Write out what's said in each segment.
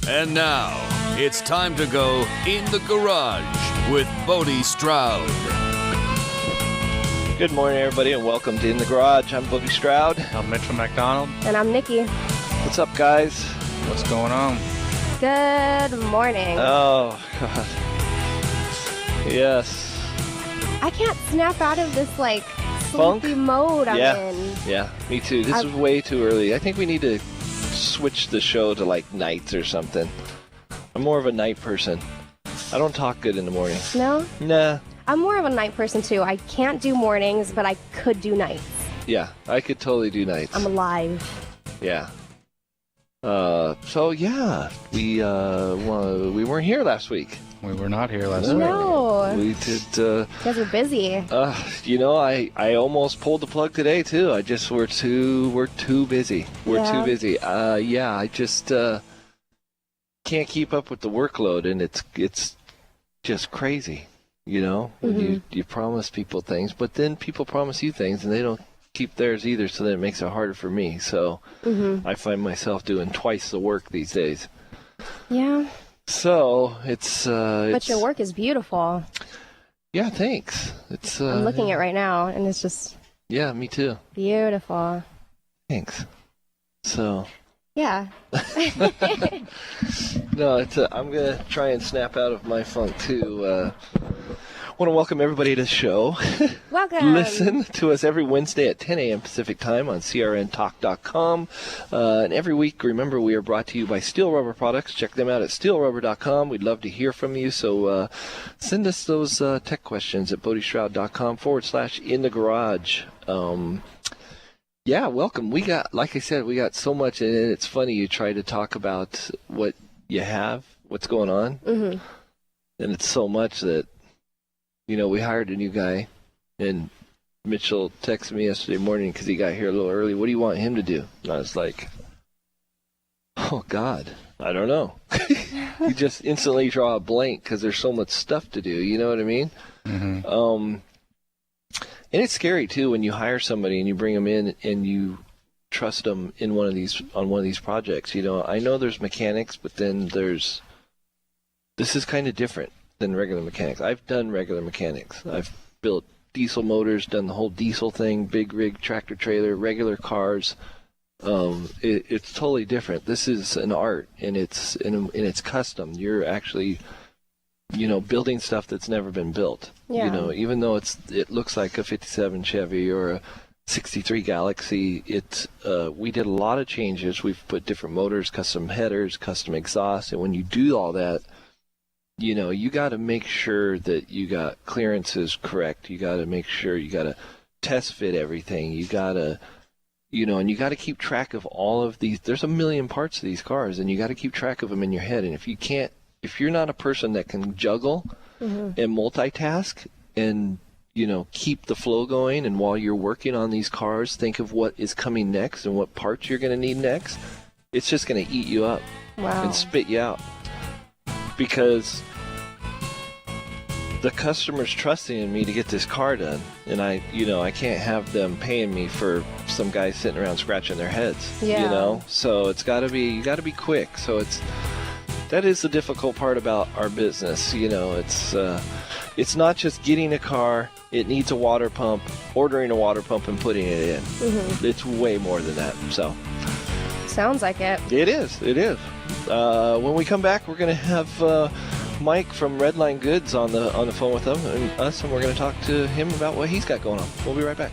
And now, it's time to go in the garage with Bodie Stroud. Good morning, everybody, and welcome to In the Garage. I'm Bodie Stroud. I'm Mitchell McDonald. And I'm Nikki. What's up, guys? What's going on? Good morning. Oh, God. Yes. I can't snap out of this, Funk? sleepy mode I'm Yeah. in. Yeah, me too. This is way too early. I think we need to switch the show to, nights or something. I'm more of a night person. I don't talk good in the morning. No? Nah. I'm more of a night person, too. I can't do mornings, but I could do nights. Yeah, I could totally do nights. I'm alive. Yeah. We weren't here last week. We were not here last week. No. We did. You guys are busy. I almost pulled the plug today too. We're too busy. We're too busy. I just can't keep up with the workload, and it's just crazy. When you promise people things, but then people promise you things, and they don't keep theirs either. So then it makes it harder for me. So I find myself doing twice the work these days. Yeah. So it's. But your work is beautiful. Yeah, thanks. It's. I'm looking at it right now, and it's just. Yeah, me too. Beautiful. Thanks. So. Yeah. No, I'm going to try and snap out of my funk, too. Want to welcome everybody to the show. Welcome. Listen to us every Wednesday at 10 a.m. Pacific Time on crntalk.com. And every week, remember, we are brought to you by Steel Rubber Products. Check them out at steelrubber.com. We'd love to hear from you. So send us those tech questions at bodieshroud.com/in-the-garage. Yeah, welcome. We got, like I said, so much, and it's funny, you try to talk about what you have, what's going on, and it's so much that, we hired a new guy, and Mitchell texted me yesterday morning because he got here a little early. What do you want him to do? And I was like, oh, God, I don't know. You just instantly draw a blank because there's so much stuff to do, you know what I mean? Mm-hmm. And it's scary too when you hire somebody and you bring them in and you trust them on one of these projects. I know there's mechanics, but then this is kind of different than regular mechanics. I've done regular mechanics. I've built diesel motors, done the whole diesel thing, big rig, tractor trailer, regular cars. It's totally different. This is an art, and it's custom. You're actually building stuff that's never been built. Yeah. Even though it looks like a 57 Chevy or a 63 Galaxy, we did a lot of changes. We've put different motors, custom headers, custom exhaust, and when you do all that, you got to make sure that you got clearances correct. You got to make sure you got to test fit everything. You got to, and you got to keep track of all of these. There's a million parts of these cars, and you got to keep track of them in your head. And if you're not a person that can juggle and multitask and, keep the flow going, and while you're working on these cars, think of what is coming next and what parts you're going to need next, it's just going to eat you up and spit you out. Because the customer's trusting in me to get this car done, and I can't have them paying me for some guys sitting around scratching their heads. So you got to be quick. So that is the difficult part about our business. It's not just getting a car. It needs a water pump, ordering a water pump, and putting it in. It's way more than that. So sounds like it. It is. When we come back, we're going to have Mike from Redline Goods on the phone with us, and we're going to talk to him about what he's got going on. We'll be right back.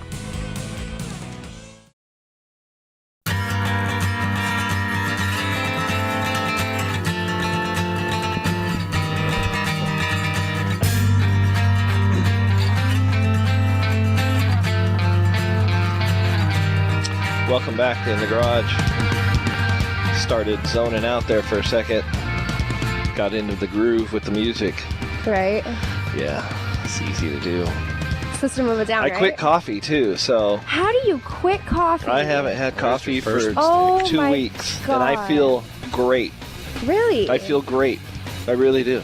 Welcome back to In the Garage. Started zoning out there for a second. Got into the groove with the music. Right. Yeah, it's easy to do. Supposed to move it down, I quit coffee too, so. How do you quit coffee? I haven't had coffee for 2 weeks, God. and I feel great. Really? I feel great. I really do.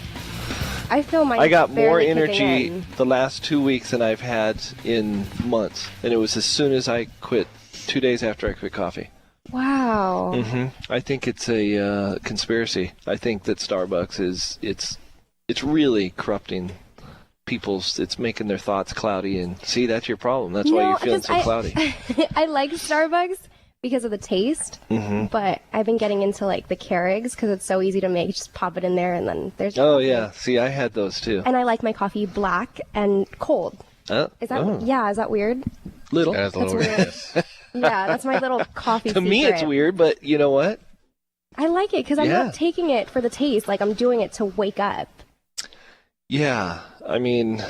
I feel my. I got more energy the last 2 weeks than I've had in months, and it was as soon as I quit, 2 days after I quit coffee. Wow. I think it's a conspiracy. I think that Starbucks it's really corrupting people's. It's making their thoughts cloudy. And see, that's your problem. That's why you're feeling so cloudy. I like Starbucks because of the taste, but I've been getting into like the Keurigs because it's so easy to make. Just pop it in there and then there's your coffee. Yeah. See, I had those too. And I like my coffee black and cold. Is that weird? Little. That's a little weird. Yeah, that's my little coffee To me, it's weird, but you know what? I like it because I'm not taking it for the taste. Like, I'm doing it to wake up. Yeah, I mean...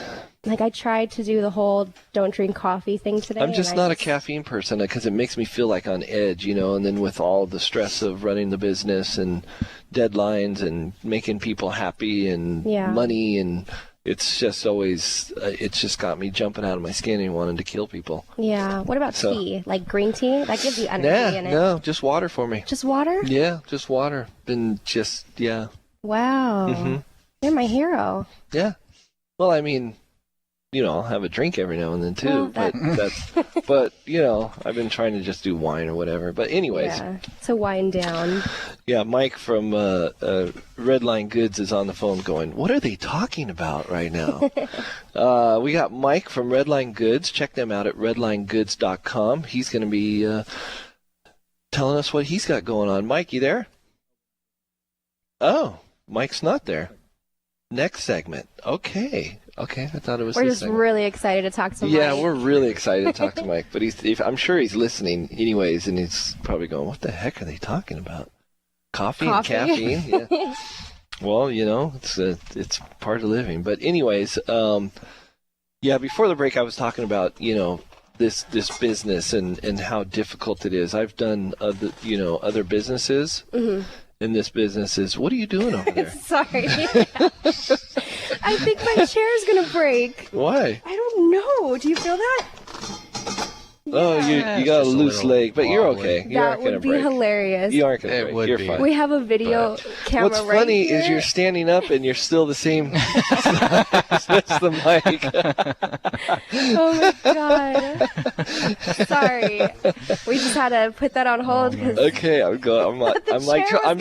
Like, I tried to do the whole don't drink coffee thing today. I'm just not a caffeine person because it makes me feel like on edge, and then with all the stress of running the business and deadlines and making people happy and money, and it's just always, it's just got me jumping out of my skin and wanting to kill people. Yeah. What about tea? Like green tea? That gives you energy in it. No, just water for me. Just water? Yeah, just water. Wow. You're my hero. Yeah. Well, I mean... I'll have a drink every now and then too, but I've been trying to just do wine or whatever. But anyways, to wind down. Yeah, Mike from Redline Goods is on the phone going, what are they talking about right now? We got Mike from Redline Goods. Check them out at redlinegoods.com. He's going to be telling us what he's got going on. Mike, you there? Oh, Mike's not there. Next segment. Okay, I thought it was. We're this just segment. Really excited to talk to Mike. Yeah, we're really excited to talk to Mike, but I'm sure he's listening anyways, and he's probably going, "What the heck are they talking about? Coffee? And caffeine?" Yeah. Well, it's part of living. But anyways, before the break, I was talking about this business and how difficult it is. I've done other businesses. In this business is, what are you doing over there? Sorry. I think my chair is going to break. Why? I don't know. Do you feel that? Oh, you got a loose leg, but you're okay. You that would be hilarious. You aren't going to break. You're fine. We have a video camera What's funny here. is you're standing up and you're still the same size as the mic. Oh my god. Sorry. We just had to put that on hold. Okay, I'm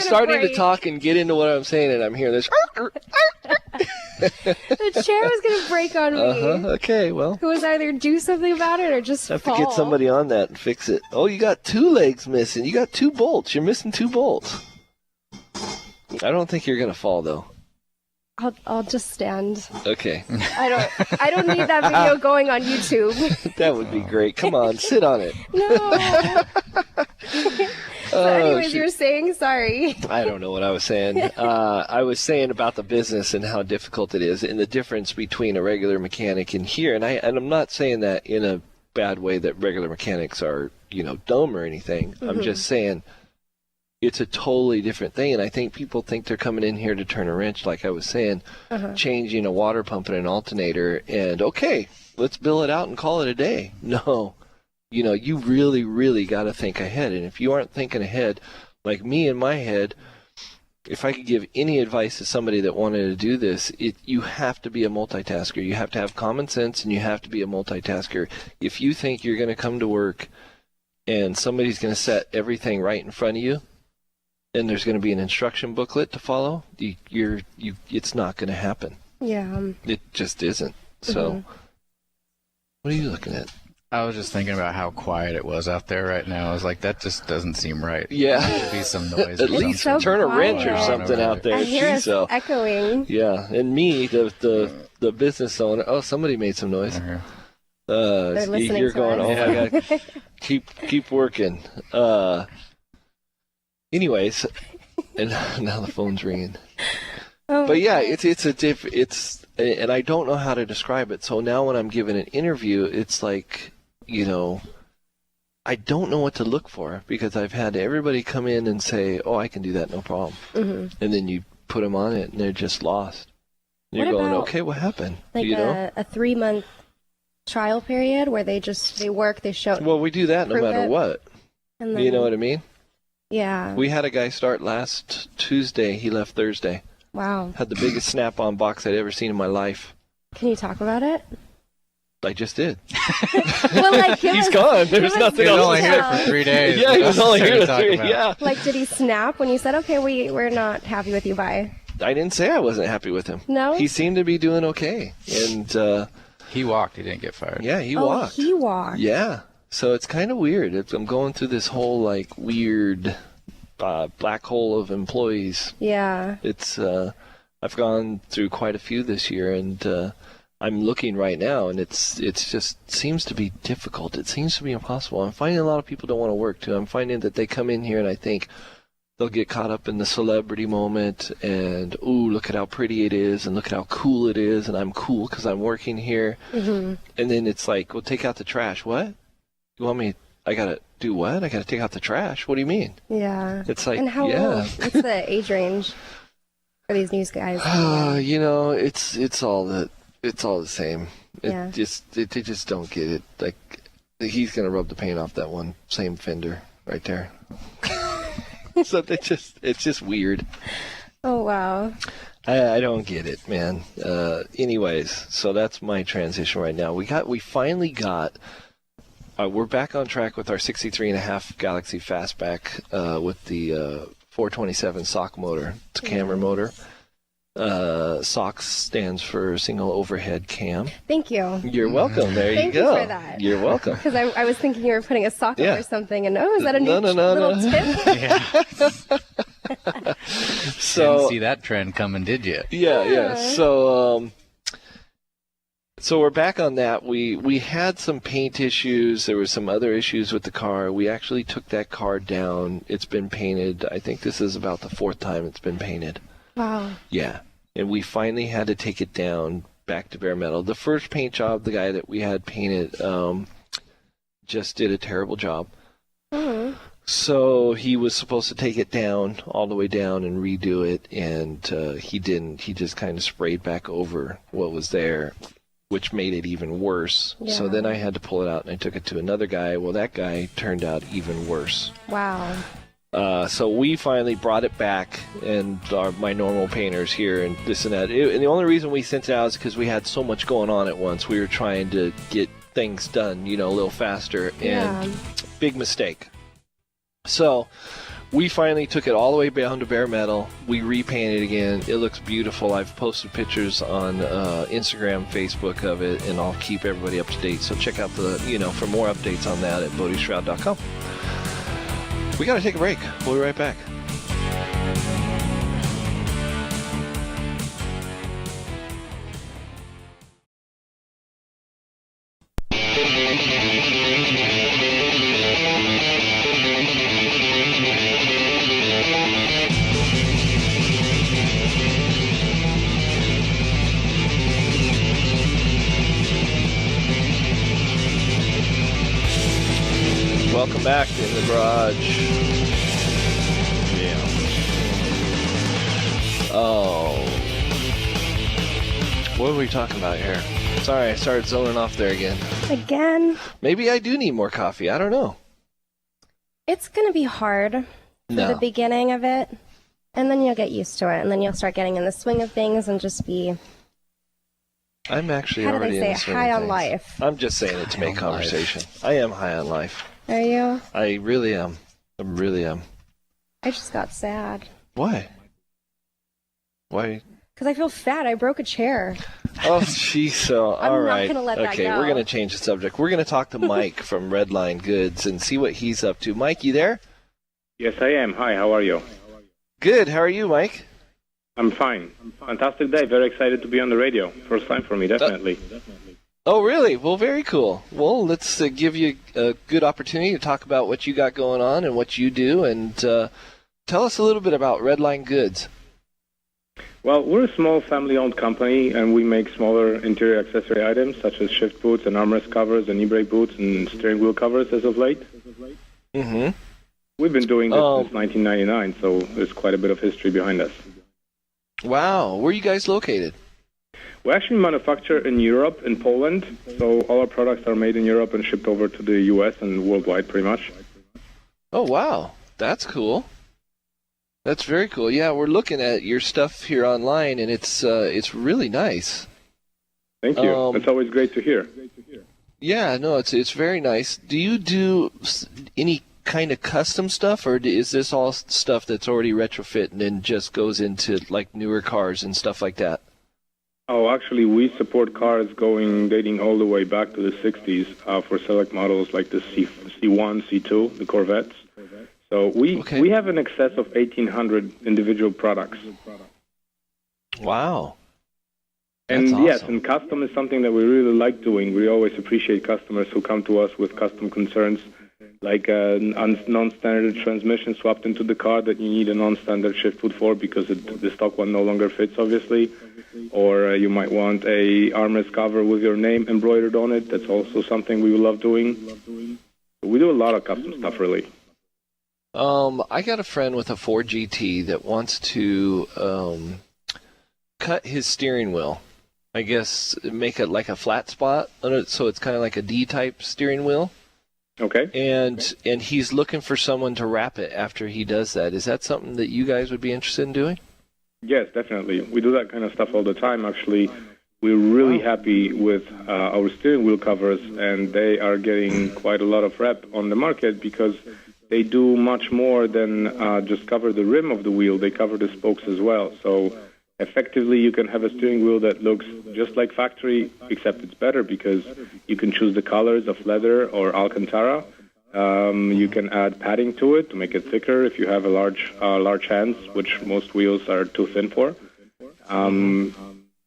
starting to talk and get into what I'm saying, and I'm hearing this. The chair was going to break on me. Okay, well. It was either do something about it or just have fall. To get somebody on that and fix it. Oh, you got 2 legs missing. You got 2 bolts. You're missing 2 bolts. I don't think you're going to fall, though. I'll just stand. Okay. I don't need that video going on YouTube. That would be great. Come on, sit on it. No. So anyways, you were saying, sorry. I don't know what I was saying. I was saying about the business and how difficult it is and the difference between a regular mechanic and here. And I'm not saying that in a bad way that regular mechanics are, dumb or anything. I'm just saying it's a totally different thing. And I think people think they're coming in here to turn a wrench, like I was saying, changing a water pump and an alternator. And, okay, let's bill it out and call it a day. No. You really, really got to think ahead. And if you aren't thinking ahead, like me in my head, if I could give any advice to somebody that wanted to do this, you have to be a multitasker. You have to have common sense, and you have to be a multitasker. If you think you're going to come to work and somebody's going to set everything right in front of you, and there's going to be an instruction booklet to follow, it's not going to happen. Yeah. It just isn't. So, what are you looking at? I was just thinking about how quiet it was out there right now. I was like, that just doesn't seem right. Yeah. There should be some noise. At least so turn a quiet. wrench or something out there. I hear us echoing. Yeah, and me, the business owner. Oh, somebody made some noise. They're listening you're to going, us. oh my god, keep working. Anyways, and now the phone's ringing. Oh, but yeah, it's and I don't know how to describe it. So now when I'm giving an interview, it's like, I don't know what to look for because I've had everybody come in and say, oh, I can do that, no problem. And then you put them on it and they're just lost. You're going, okay, what happened? Like a 3-month trial period where they work, they show. Well, we do that no matter what. And then, you know what I mean? Yeah. We had a guy start last Tuesday. He left Thursday. Wow. Had the biggest snap-on box I'd ever seen in my life. Can you talk about it? I just did. Well, like, He's gone. There's nothing He was else. only here for 3 days. Yeah, he was only here to for 3. about. Yeah. Like, did he snap when you said, okay, we're not happy with you, bye? I didn't say I wasn't happy with him. No? He seemed to be doing okay. And, He walked. He didn't get fired. yeah, he Oh, walked. he walked. Yeah. So it's kind of weird. I'm going through this whole, like, weird black hole of employees. Yeah. It's I've gone through quite a few this year, and I'm looking right now, and it's just seems to be difficult. It seems to be impossible. I'm finding a lot of people don't want to work too. I'm finding that they come in here and I think they'll get caught up in the celebrity moment, and ooh, look at how pretty it is, and look at how cool it is, and I'm cool because I'm working here. Mm-hmm. And then it's like, well, take out the trash. What? You want me? I gotta do what? I gotta take out the trash. What do you mean? Yeah. It's like, And how yeah. old? What's the age range for these news guys? You know, it's all the same. Yeah. They just don't get it. Like, he's gonna rub the paint off that one same fender right there. So it's just weird. Oh, wow. I don't get it, man. Anyways, so that's my transition right now. We finally got. We're back on track with our 63.5 Galaxy Fastback with the 427 sock motor. It's a camera motor. SOX stands for single overhead cam. Thank you. You're welcome. There you Thank you go. for that. You're welcome. Because I was thinking you were putting a sock Yeah. over something, and is that a new No. little tip? Yeah. So Didn't see that trend coming, did you? yeah. So we're back on that. We had some paint issues. There were some other issues with the car. We actually took that car down. It's been painted. I think this is about the 4th time it's been painted. Wow. Yeah. And we finally had to take it down back to bare metal. The first paint job, the guy that we had painted just did a terrible job. Mm-hmm. So he was supposed to take it down, all the way down, and redo it, and he didn't. He just kind of sprayed back over what was there, which made it even worse. Yeah. So then I had to pull it out, and I took it to another guy. Well, that guy turned out even worse. Wow. So we finally brought it back, and my normal painters here, and this and that. And the only reason we sent it out is because we had so much going on at once. We were trying to get things done, a little faster, and big mistake. So we finally took it all the way down to bare metal. We repainted it again. It looks beautiful. I've posted pictures on Instagram, Facebook of it, and I'll keep everybody up to date. So check out for more updates on that at BodieShroud.com. We got to take a break. We'll be right back. Welcome back in the garage. Yeah. Oh. What are we talking about here? Sorry, I started zoning off there again. Again? Maybe I do need more coffee. I don't know. It's going to be hard for the beginning of it, and then you'll get used to it, and then you'll start getting in the swing of things and just be... I'm actually How do already they say in it? the swing High of on things. life. I'm just saying it to make High on conversation. I am high on life. Are you? I really am. I really am. I just got sad. Why? Why? Because I feel fat. I broke a chair. Oh, jeez. So, I'm all not right. gonna let that Okay, go. we're going to change the subject. We're going to talk to Mike from Redline Goods and see what he's up to. Mike, you there? Yes, I am. Hi, how are you? Good. How are you, Mike? I'm fine. Fantastic day. Very excited to be on the radio. First time for me, definitely. Oh, really? Well, very cool. Well, let's give you a good opportunity to talk about what you got going on and what you do, and tell us a little bit about Redline Goods. Well, we're a small family-owned company, and we make smaller interior accessory items such as shift boots and armrest covers and e-brake boots and steering wheel covers as of late. Mm-hmm. We've been doing this since 1999, so there's quite a bit of history behind us. Wow. Where are you guys located? We actually manufacture in Europe, in Poland, so all our products are made in Europe and shipped over to the U.S. and worldwide pretty much. Oh, wow. That's cool. That's very cool. Yeah, we're looking at your stuff here online, and it's really nice. Thank you. It's always great to hear. Yeah, no, it's very nice. Do you do any kind of custom stuff, or is this all stuff that's already retrofit and then just goes into like newer cars and stuff like that? Oh, actually, we support cars dating all the way back to the 60s for select models like the C1, C2, the Corvettes. So we have in excess of 1,800 individual products. Wow. And That's yes, awesome. and custom is something that we really like doing. We always appreciate customers who come to us with custom concerns, like a non-standard transmission swapped into the car that you need a non-standard shift boot for because the stock one no longer fits, obviously. Or you might want a armrest cover with your name embroidered on it. That's also something we love doing. We do a lot of custom stuff, really. I got a friend with a Ford GT that wants to cut his steering wheel. I guess make it like a flat spot on it, so it's kind of like a D-type steering wheel. Okay. And he's looking for someone to wrap it after he does that. Is that something that you guys would be interested in doing? Yes, definitely. We do that kind of stuff all the time, actually. We're really happy with our steering wheel covers, and they are getting quite a lot of rep on the market because they do much more than just cover the rim of the wheel. They cover the spokes as well. So effectively, you can have a steering wheel that looks just like factory, except it's better because you can choose the colors of leather or Alcantara. You can add padding to it to make it thicker if you have a large hands, which most wheels are too thin for.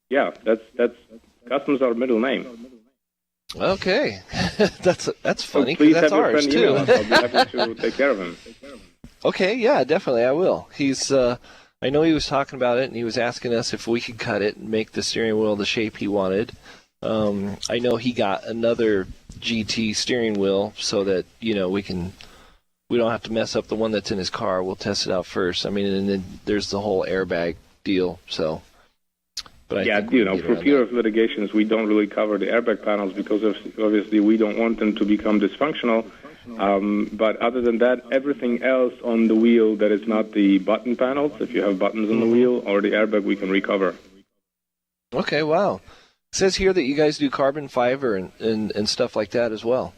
Yeah, that's customs our middle name. Okay, that's funny. So please that's have your ours friend too. email us. I'll be happy to take care of him. Okay, yeah, definitely, I will. He's, I know he was talking about it, and he was asking us if we could cut it and make the steering wheel the shape he wanted. I know he got another GT steering wheel so that we don't have to mess up the one that's in his car. We'll test it out first. I mean, and then there's the whole airbag deal. So, but I think for fear of litigations, we don't really cover the airbag panels because obviously we don't want them to become dysfunctional. But other than that, everything else on the wheel that is not the button panels, if you have buttons on the wheel or the airbag, we can recover. Okay, wow. It says here that you guys do carbon fiber and stuff like that as well.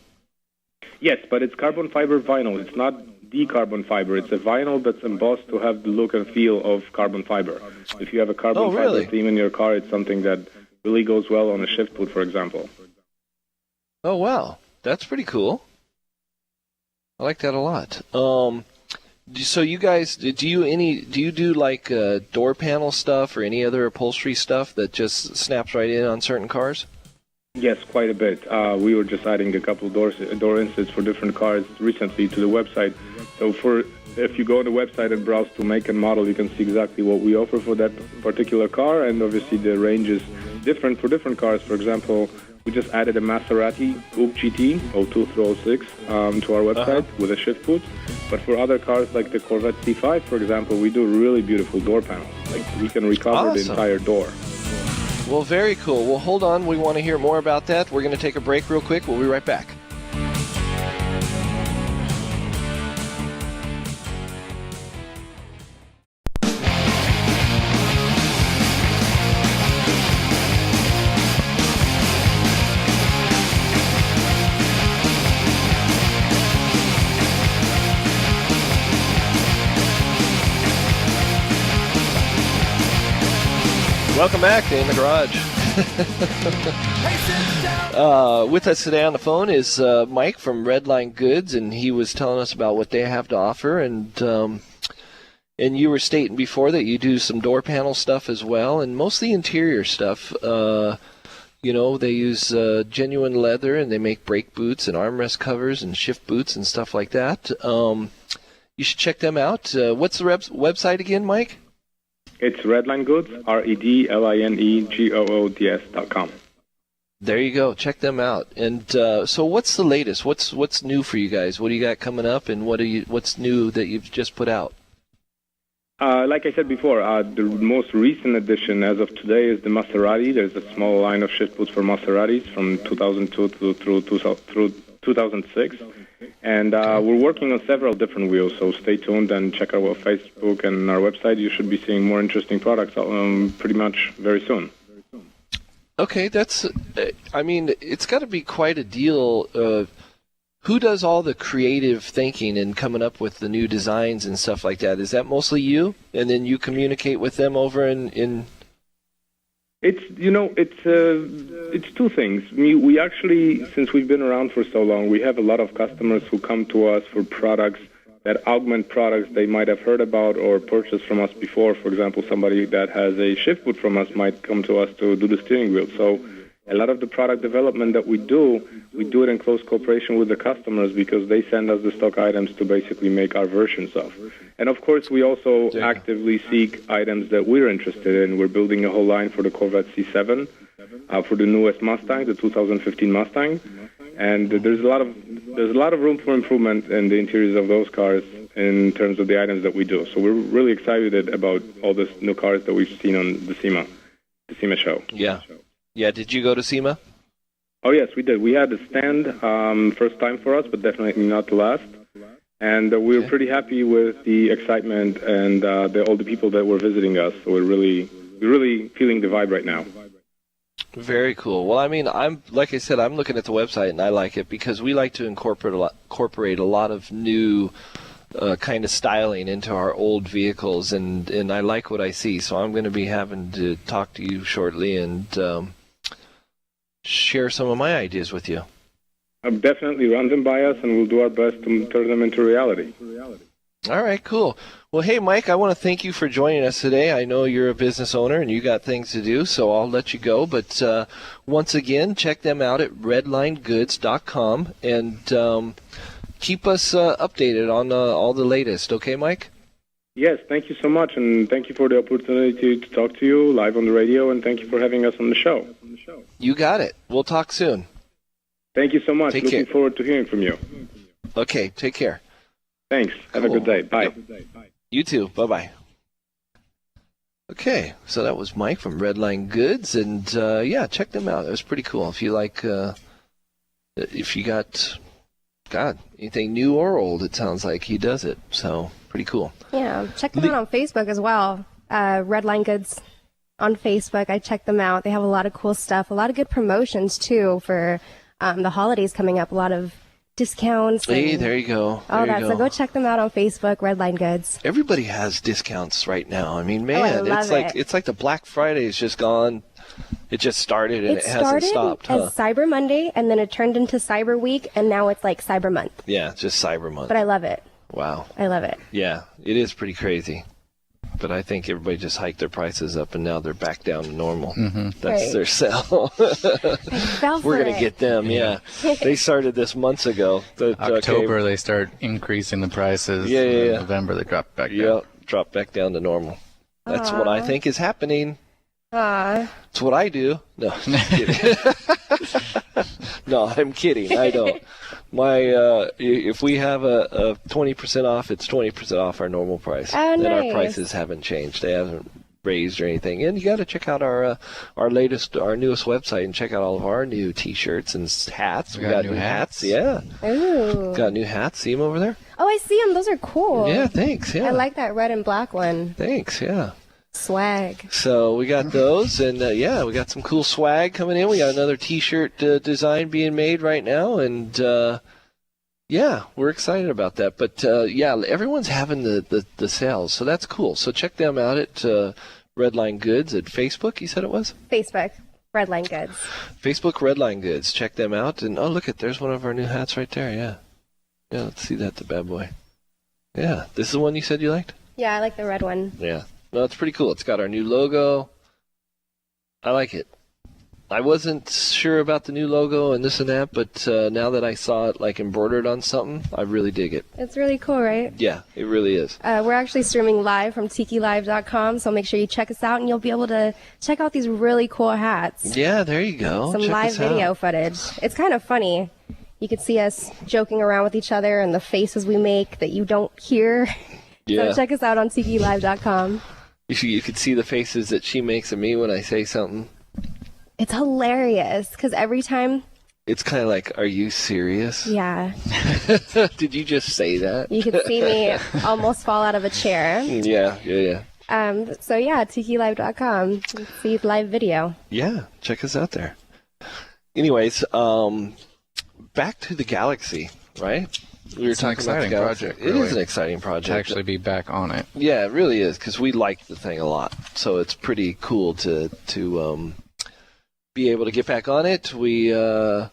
Yes, but it's carbon fiber vinyl. It's not the carbon fiber. It's a vinyl that's embossed to have the look and feel of carbon fiber. If you have a carbon fiber theme in your car, it's something that really goes well on a shift boot, for example. Oh, wow. That's pretty cool. I like that a lot. So you guys, do you do like door panel stuff or any other upholstery stuff that just snaps right in on certain cars? Yes, quite a bit. We were just adding a couple door inserts for different cars recently to the website. So if you go on the website and browse to make and model, you can see exactly what we offer for that particular car, and obviously the range is different for different cars. For example, we just added a Maserati Coupe GT 02 through 06 to our website with a shift boot. But for other cars like the Corvette C5, for example, we do really beautiful door panels. Like we can recover the entire door. Well, very cool. Well, hold on. We want to hear more about that. We're going to take a break real quick. We'll be right back. Welcome back to In the Garage. With us today on the phone is Mike from Redline Goods, and he was telling us about what they have to offer. And you were stating before that you do some door panel stuff as well, and mostly interior stuff. They use genuine leather, and they make brake boots and armrest covers and shift boots and stuff like that. You should check them out. What's the website again, Mike? It's Redline Goods, RedlineGoods.com. There you go. Check them out. And so, what's the latest? What's new for you guys? What do you got coming up, and what's new that you've just put out? Like I said before, the most recent addition as of today is the Maserati. There's a small line of shift boots for Maseratis from 2002 through 2006. And we're working on several different wheels, so stay tuned and check our Facebook and our website. You should be seeing more interesting products pretty much very soon. Okay, that's. I mean, it's got to be quite a deal. Who does all the creative thinking and coming up with the new designs and stuff like that? Is that mostly you, and then you communicate with them over in? It's it's two things. We actually, since we've been around for so long, we have a lot of customers who come to us for products that augment products they might have heard about or purchased from us before. For example, somebody that has a shift boot from us might come to us to do the steering wheel. So a lot of the product development that we do it in close cooperation with the customers because they send us the stock items to basically make our versions of. And of course, we also actively seek items that we're interested in. We're building a whole line for the Corvette C7, for the newest Mustang, the 2015 Mustang. And there's a lot of room for improvement in the interiors of those cars in terms of the items that we do. So we're really excited about all these new cars that we've seen on the SEMA show. Yeah. Yeah, did you go to SEMA? Oh, yes, we did. We had a stand, first time for us, but definitely not the last. And we were pretty happy with the excitement and all the people that were visiting us. So we're really feeling the vibe right now. Very cool. Well, I mean, like I said, I'm looking at the website and I like it because we like to incorporate a lot of new kind of styling into our old vehicles, and I like what I see. So I'm going to be having to talk to you shortly and share some of my ideas with you. Definitely run them by us, and we'll do our best to turn them into reality. All right, cool. Well, hey, Mike, I want to thank you for joining us today. I know you're a business owner and you got things to do, so I'll let you go. But once again, check them out at redlinegoods.com and keep us updated on all the latest. Okay, Mike? Yes, thank you so much, and thank you for the opportunity to talk to you live on the radio, and thank you for having us on the show. You got it. We'll talk soon. Thank you so much. Take Looking care. forward to hearing from you. Okay, take care. Thanks. Have a good day. Bye. Yep. You too. Bye-bye. Okay, so that was Mike from Redline Goods, and yeah, check them out. It was pretty cool. If you like, if you got, anything new or old, it sounds like he does it. So pretty cool. Yeah, check them out on Facebook as well. Redline Goods on Facebook. I check them out. They have a lot of cool stuff, a lot of good promotions too for the holidays coming up. A lot of discounts. Hey, there you go. So go check them out on Facebook, Redline Goods. Everybody has discounts right now. I mean, man, I love it's like the Black Friday is just gone. It just started and it hasn't stopped. As Cyber Monday, and then it turned into Cyber Week, and now it's like Cyber Month. Yeah, just Cyber Month. But I love it. Wow. I love it. Yeah, it is pretty crazy. But I think everybody just hiked their prices up, and now they're back down to normal. Mm-hmm. That's right. their sell. We're going to get them, yeah. They started this months ago. October, they start increasing the prices. Yeah. November, they drop back down. Yeah, drop back down to normal. That's what I think is happening. It's what I do. No, I'm kidding. No, I'm kidding. I don't. If we have a 20% off, it's 20% off our normal price. Oh, and nice. our prices haven't changed. They haven't raised or anything. And you got to check out our newest website and check out all of our new T-shirts and hats. We got new hats. Yeah. Ooh. Got new hats. See them over there? Oh, I see them. Those are cool. Yeah. Thanks. Yeah. I like that red and black one. Thanks. Yeah. Swag. So we got those, and yeah, we got some cool swag coming in. We got another T-shirt design being made right now, and yeah, we're excited about that. But yeah, everyone's having the sales, so that's cool. So check them out at Redline Goods at Facebook. You said it was Facebook, Redline Goods. Facebook Redline Goods. Check them out, and oh, look there's one of our new hats right there. Yeah. Let's see that, the bad boy. Yeah, this is the one you said you liked. Yeah, I like the red one. Yeah. No, it's pretty cool. It's got our new logo. I like it. I wasn't sure about the new logo and this and that, but now that I saw it like embroidered on something, I really dig it. It's really cool, right? Yeah, it really is. We're actually streaming live from tikilive.com, so make sure you check us out, and you'll be able to check out these really cool hats. Yeah, there you go. Some Check live us video out. footage. It's kind of funny. You can see us joking around with each other and the faces we make that you don't hear. Yeah. So check us out on tikilive.com. You could see the faces that she makes of me when I say something. It's hilarious because every time. It's kind of like, are you serious? Yeah. Did you just say that? You could see me almost fall out of a chair. Yeah. So yeah, tikilive.com. See live video. Yeah, check us out there. Anyways, back to the Galaxy, right? We were It's an talking about the exciting Galaxy. project, It really. is an exciting project. To actually be back on it. Yeah, it really is, because we like the thing a lot. So it's pretty cool to be able to get back on it. We what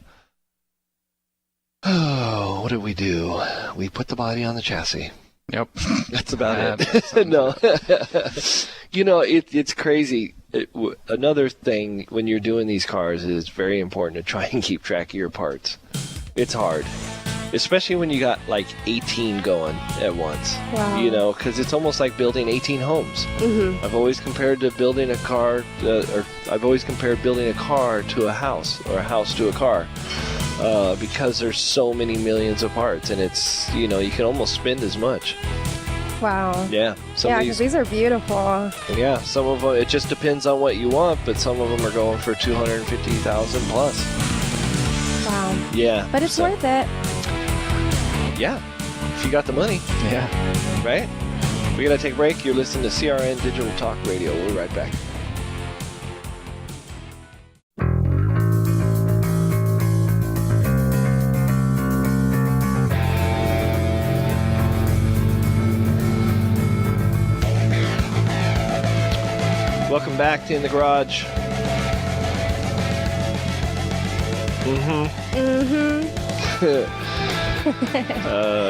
did we do? We put the body on the chassis. Yep. That's about it. No. You know, it's crazy. Another thing when you're doing these cars is very important to try and keep track of your parts. It's hard. Especially when you got like 18 going at once. Wow. You know, because it's almost like building 18 homes. Mm-hmm. I've always compared to building a car, I've always compared building a car to a house, or a house to a car. Because there's so many millions of parts, and it's, you know, you can almost spend as much. Wow. Yeah. Yeah, because these are beautiful. Yeah, some of them, it just depends on what you want, but some of them are going for $250,000 plus. Wow. Yeah. But it's worth it. Yeah. If you got the money, Yeah. right? We got to take a break. You're listening to CRN Digital Talk Radio. We'll be right back. Welcome back to In the Garage.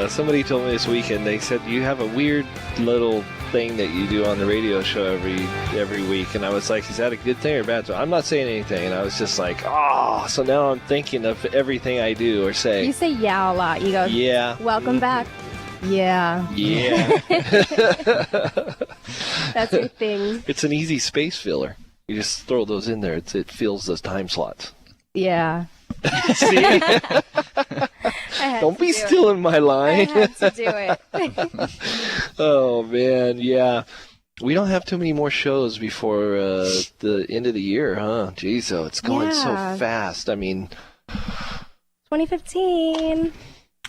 Somebody told me this weekend, they said you have a weird little thing that you do on the radio show every week, and I was like, is that a good thing or a bad thing? I'm not saying anything, and I was just like, so now I'm thinking of everything I do or say. You say yeah a lot. You go, Yeah. welcome back. Yeah. Yeah. That's your thing. It's an easy space filler. You just throw those in there. It fills those time slots. Yeah. See? I had Don't to be do it. stealing my I line. had to do it. Oh, man, yeah. We don't have too many more shows before the end of the year, huh? Geez, oh, it's going so Yeah. fast. I mean, 2015.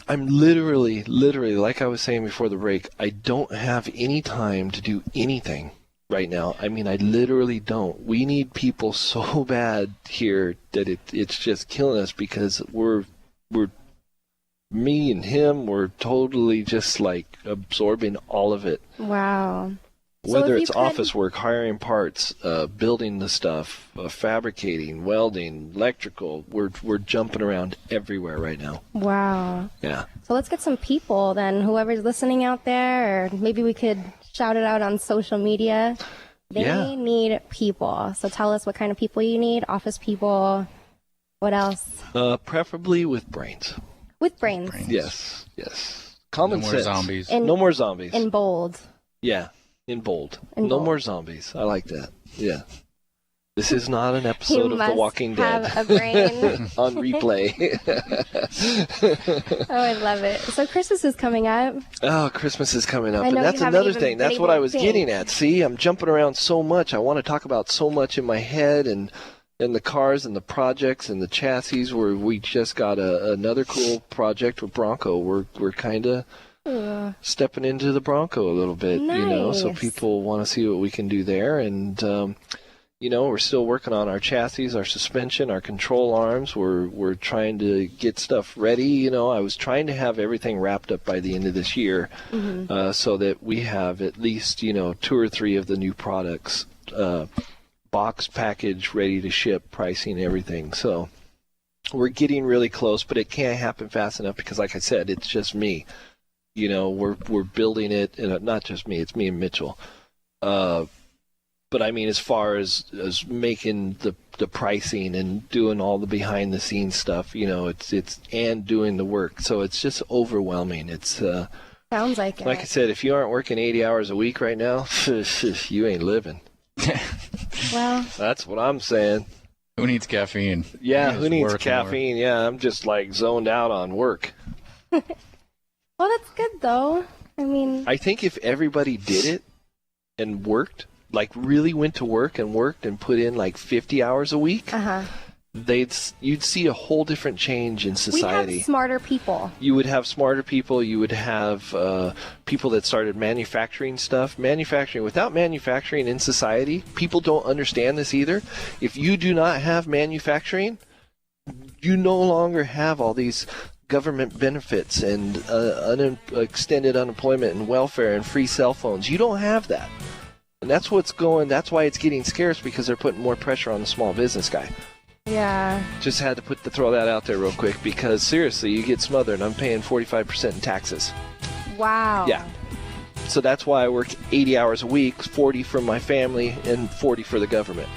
I'm literally, like I was saying before the break, I don't have any time to do anything right now. I mean, I literally don't. We need people so bad here that it's just killing us, because we're me and him, we're totally just like absorbing all of it. Wow. So Whether if you it's could- office work, hiring parts, building the stuff, fabricating, welding, electrical, we're jumping around everywhere right now. Wow. Yeah. So let's get some people then. Whoever's listening out there, or maybe we could shout it out on social media. They Yeah. need people. So tell us what kind of people you need. Office people. What else? Preferably with brains. With brains. Yes. Common No more sense. zombies. In, No more zombies. in bold. Yeah, in bold. In No bold. more zombies. I like that. Yeah. This is not an You episode of The must Walking Dead have a brain. on replay. Oh, I love it. So Christmas is coming up. Oh, Christmas is coming up. I And know that's you haven't another even thing. been That's what able I to was think. getting at. See, I'm jumping around so much. I want to talk about so much in my head, and the cars and the projects and the chassis, where we just got another cool project with Bronco. We're kind of stepping into the Bronco a little bit, you know, so Nice. people want to see what we can do there. And, you know, we're still working on our chassis, our suspension, our control arms. We're trying to get stuff ready. You know, I was trying to have everything wrapped up by the end of this year, so that we have at least, you know, 2 or 3 of the new products, box package ready to ship, pricing, everything. So we're getting really close, but it can't happen fast enough because, like I said, it's just me. You know, we're building it, and not just me, it's me and Mitchell. But I mean, as far as making the pricing and doing all the behind the scenes stuff, you know, it's and doing the work. So it's just overwhelming. It's Sounds like it. like I said, if you aren't working 80 hours a week right now, you ain't living. Well, That's what I'm saying. Who needs caffeine? Yeah, You who just needs work more. caffeine? Yeah, I'm just like zoned out on work. well, that's good though. I mean, I think if everybody did it and worked, like really went to work and put in like 50 hours a week, you'd see a whole different change in society. We have smarter people. You would have smarter people. You would have people that started manufacturing stuff. Without manufacturing in society, people don't understand this either. If you do not have manufacturing, you no longer have all these government benefits and extended unemployment and welfare and free cell phones. You don't have that. And that's why it's getting scarce, because they're putting more pressure on the small business guy. Yeah. Just had to throw that out there real quick, because seriously, you get smothered. I'm paying 45% in taxes. Wow. Yeah. So that's why I work 80 hours a week, 40 from my family and 40 for the government.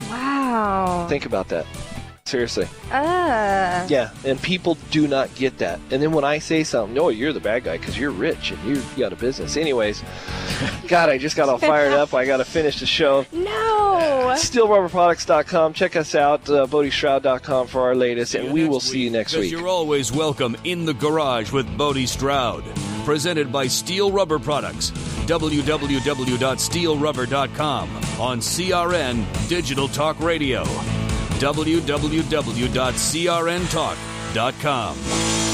Wow. Think about that. Seriously. Yeah, and people do not get that. And then when I say something, no, you're the bad guy because you're rich and you got a business. Anyways, God, I just got all fired up. I got to finish the show. No. SteelRubberProducts.com. Check us out, BodieStroud.com for our latest, and we will see you next week. You're always welcome in the garage with Bodie Stroud. Presented by Steel Rubber Products. www.steelrubber.com on CRN Digital Talk Radio. www.crntalk.com.